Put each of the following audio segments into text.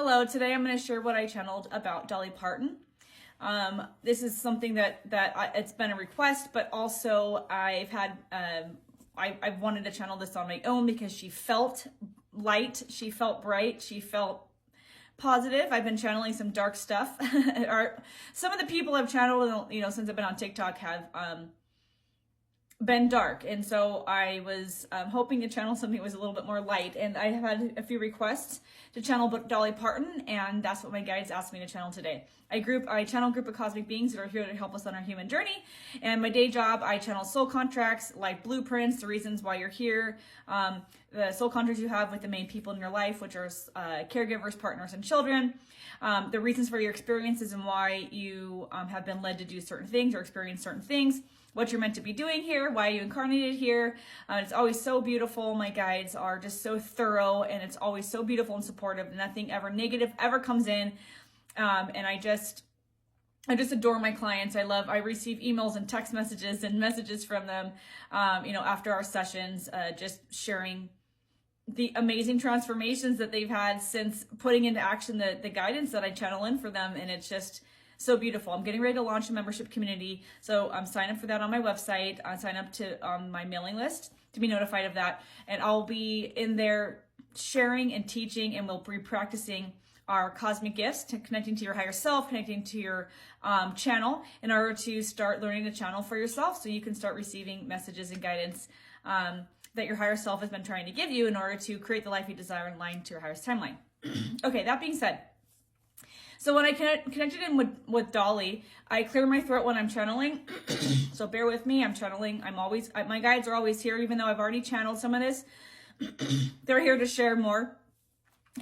Hello, today I'm going to share what I channeled about Dolly Parton. This is something it's been a request, but also I've had, I've wanted to channel this on my own because she felt light, she felt bright, she felt positive. I've been channeling some dark stuff. Some of the people I've channeled, since I've been on TikTok have been dark, and so I was hoping to channel something that was a little bit more light, and I have had a few requests to channel Dolly Parton, and that's what my guides asked me to channel today. I channel a group of cosmic beings that are here to help us on our human journey, and my day job, I channel soul contracts, life blueprints, the reasons why you're here, the soul contracts you have with the main people in your life, which are caregivers, partners, and children, the reasons for your experiences and why you have been led to do certain things or experience certain things, what you're meant to be doing here, why you incarnated here. It's always so beautiful. My guides are just so thorough, and it's always so beautiful and supportive. Nothing ever negative ever comes in. And I just adore my clients. I receive emails and text messages and messages from them, after our sessions, just sharing the amazing transformations that they've had since putting into action the guidance that I channel in for them. And it's just so beautiful. I'm getting ready to launch a membership community. So sign up for that on my website. Sign up to my mailing list to be notified of that. And I'll be in there sharing and teaching, and we'll be practicing our cosmic gifts, connecting to your higher self, connecting to your channel in order to start learning the channel for yourself, so you can start receiving messages and guidance that your higher self has been trying to give you in order to create the life you desire in line to your highest timeline. Okay, that being said, so when I connected in with Dolly, I clear my throat when I'm channeling. So bear with me. I'm channeling. My guides are always here, even though I've already channeled some of this. They're here to share more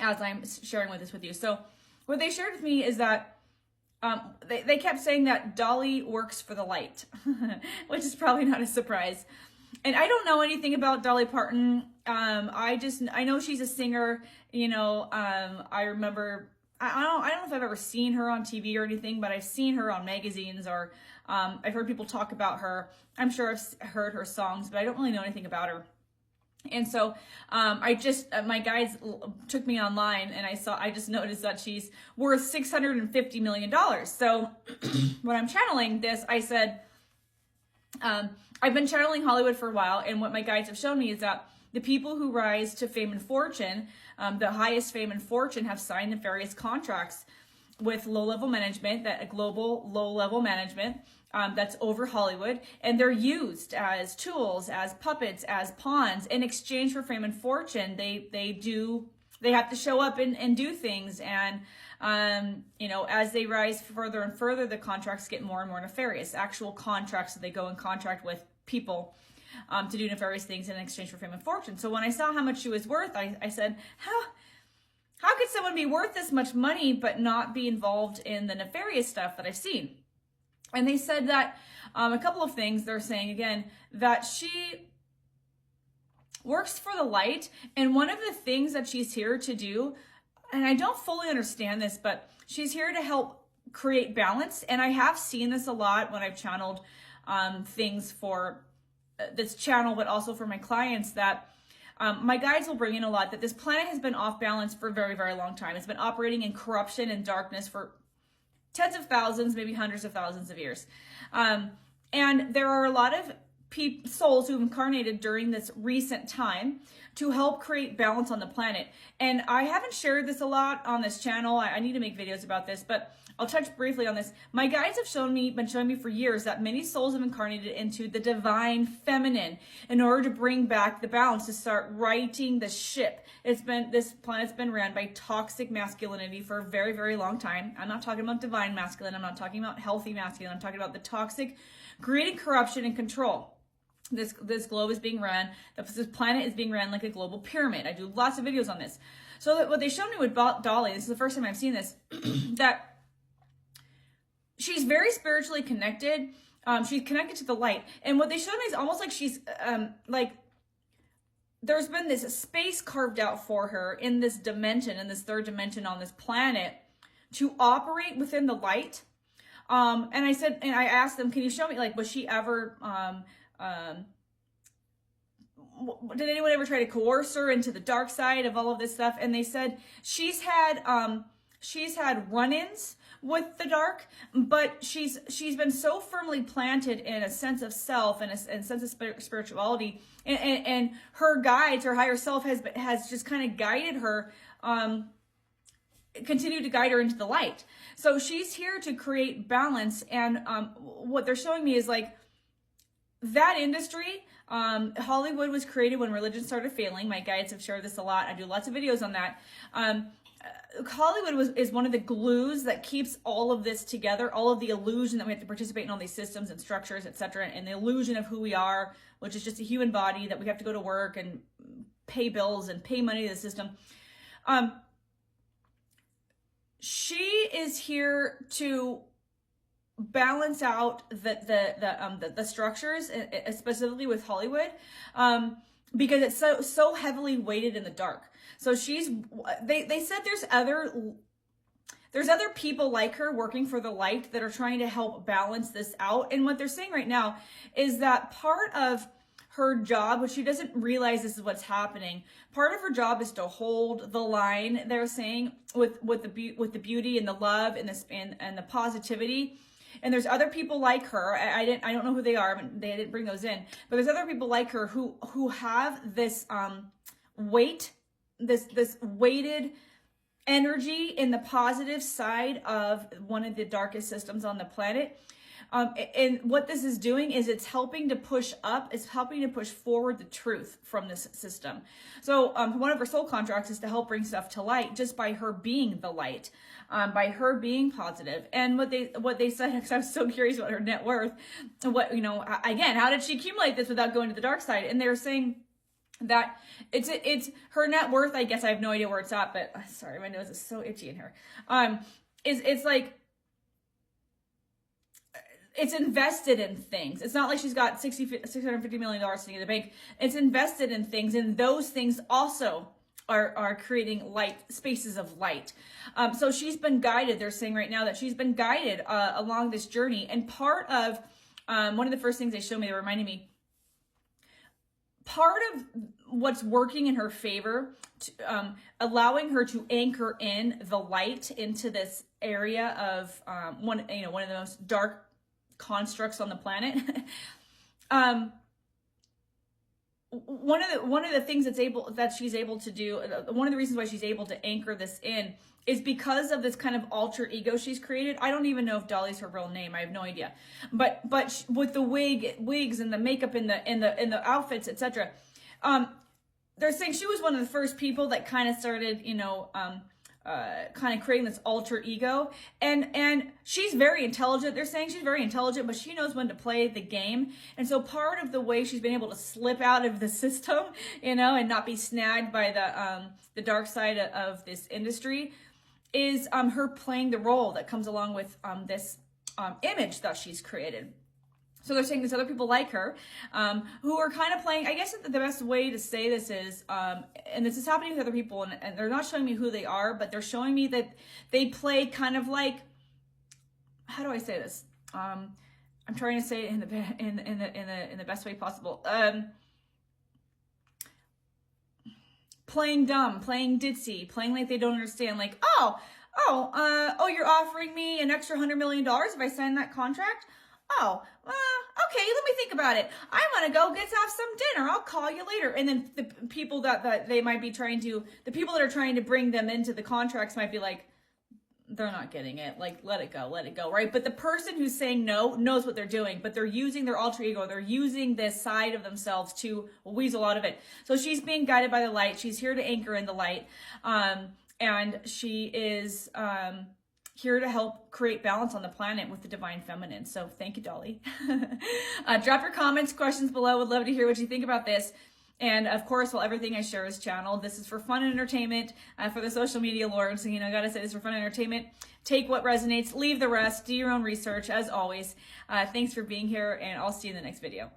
as I'm sharing this with you. So what they shared with me is that they kept saying that Dolly works for the light, which is probably not a surprise. And I don't know anything about Dolly Parton. I know she's a singer. I remember, I don't know if I've ever seen her on TV or anything, but I've seen her on magazines, or I've heard people talk about her. I'm sure I've heard her songs, but I don't really know anything about her. And so my guides took me online, and I just noticed that she's worth $650 million. So when I'm channeling this, I said, I've been channeling Hollywood for a while, and what my guides have shown me is that the people who rise to fame and fortune, the highest fame and fortune, have signed the various contracts with low-level management, that global low-level management that's over Hollywood, and they're used as tools, as puppets, as pawns in exchange for fame and fortune. They have to show up and do things, and as they rise further and further, the contracts get more and more nefarious. Actual contracts that they go in contract with people to do nefarious things in exchange for fame and fortune. So when I saw how much she was worth, I said, how could someone be worth this much money but not be involved in the nefarious stuff that I've seen? And they said that a couple of things. They're saying, again, that she works for the light, and one of the things that she's here to do, and I don't fully understand this, but she's here to help create balance. And I have seen this a lot when I've channeled things for this channel, but also for my clients, that my guides will bring in a lot that this planet has been off balance for a very, very long time. It's been operating in corruption and darkness for tens of thousands, maybe hundreds of thousands of years. And there are a lot of souls who've incarnated during this recent time to help create balance on the planet. And I haven't shared this a lot on this channel. I need to make videos about this, but I'll touch briefly on this. My guides have been showing me for years that many souls have incarnated into the divine feminine in order to bring back the balance, to start righting the ship. This planet's been ran by toxic masculinity for a very, very long time. I'm not talking about divine masculine. I'm not talking about healthy masculine. I'm talking about the toxic, creating corruption and control. This globe is being ran, this planet is being ran like a global pyramid. I do lots of videos on this. So what they showed me with Dolly, this is the first time I've seen this, that she's very spiritually connected. She's connected to the light. And what they showed me is almost like she's there's been this space carved out for her in this dimension, in this third dimension on this planet, to operate within the light. And I asked them, can you show me, was she ever did anyone ever try to coerce her into the dark side of all of this stuff? And they said she's had run-ins with the dark, but she's been so firmly planted in a sense of self and a sense of spirituality, and her guides, her higher self has just kind of guided her, continue to guide her into the light. So she's here to create balance. And what they're showing me is like that industry. Hollywood was created when religion started failing. My guides have shared this a lot. I do lots of videos on that. Hollywood is one of the glues that keeps all of this together, all of the illusion that we have to participate in all these systems and structures, etc., and the illusion of who we are, which is just a human body that we have to go to work and pay bills and pay money to the system. She is here to balance out the structures, specifically with Hollywood, because it's so heavily weighted in the dark. So they said there's other people like her working for the light that are trying to help balance this out. And what they're saying right now is that part of her job, which she doesn't realize this is what's happening, part of her job is to hold the line, they're saying, with the beauty and the love and the positivity. And there's other people like her. I don't know who they are. They didn't bring those in. But there's other people like her who have this weight, this weighted energy in the positive side of one of the darkest systems on the planet. And what this is doing is it's helping to push up, it's helping to push forward the truth from this system. So one of her soul contracts is to help bring stuff to light just by her being the light, by her being positive. And what they said, because I was so curious about her net worth, again, how did she accumulate this without going to the dark side? And they were saying that it's her net worth, I guess I have no idea where it's at, but sorry, my nose is so itchy in here. It's like, it's invested in things. It's not like she's got $650 million sitting in the bank. It's invested in things, and those things also are creating light, spaces of light. So she's been guided. They're saying right now that she's been guided along this journey. And part of, one of the first things they showed me, they reminded me, part of what's working in her favor, allowing her to anchor in the light into this area of one of the most dark constructs on the planet. One of the things that she's able to do, one of the reasons why she's able to anchor this in is because of this kind of alter ego she's created. I don't even know if Dolly's her real name. I have no idea. But with the wigs and the makeup and the outfits, etc. They're saying she was one of the first people that kind of started, kind of creating this alter ego, and she's very intelligent. They're saying she's very intelligent, but she knows when to play the game. And so part of the way she's been able to slip out of the system, and not be snagged by the dark side of this industry, is her playing the role that comes along with this image that she's created. So they're saying there's other people like her who are kind of playing, I guess the best way to say this is, and this is happening with other people, and they're not showing me who they are, but they're showing me that they play kind of like, how do I say this? I'm trying to say it in the best way possible. Playing dumb, playing ditzy, playing like they don't understand, like, oh, you're offering me an extra $100 million if I sign that contract? Oh, okay, let me think about it. I want to go get have some dinner. I'll call you later. And then the people that they might be the people that are trying to bring them into the contracts might be like, they're not getting it. Like, let it go, right? But the person who's saying no knows what they're doing, but they're using their alter ego. They're using this side of themselves to weasel out of it. So she's being guided by the light. She's here to anchor in the light. And she is, here to help create balance on the planet with the divine feminine. So thank you, Dolly. Drop your comments, questions below. Would love to hear what you think about this. And of course, while everything I share is channeled, this is for fun and entertainment, for the social media lords. So, gotta say this for fun and entertainment. Take what resonates, leave the rest, do your own research as always. Thanks for being here, and I'll see you in the next video.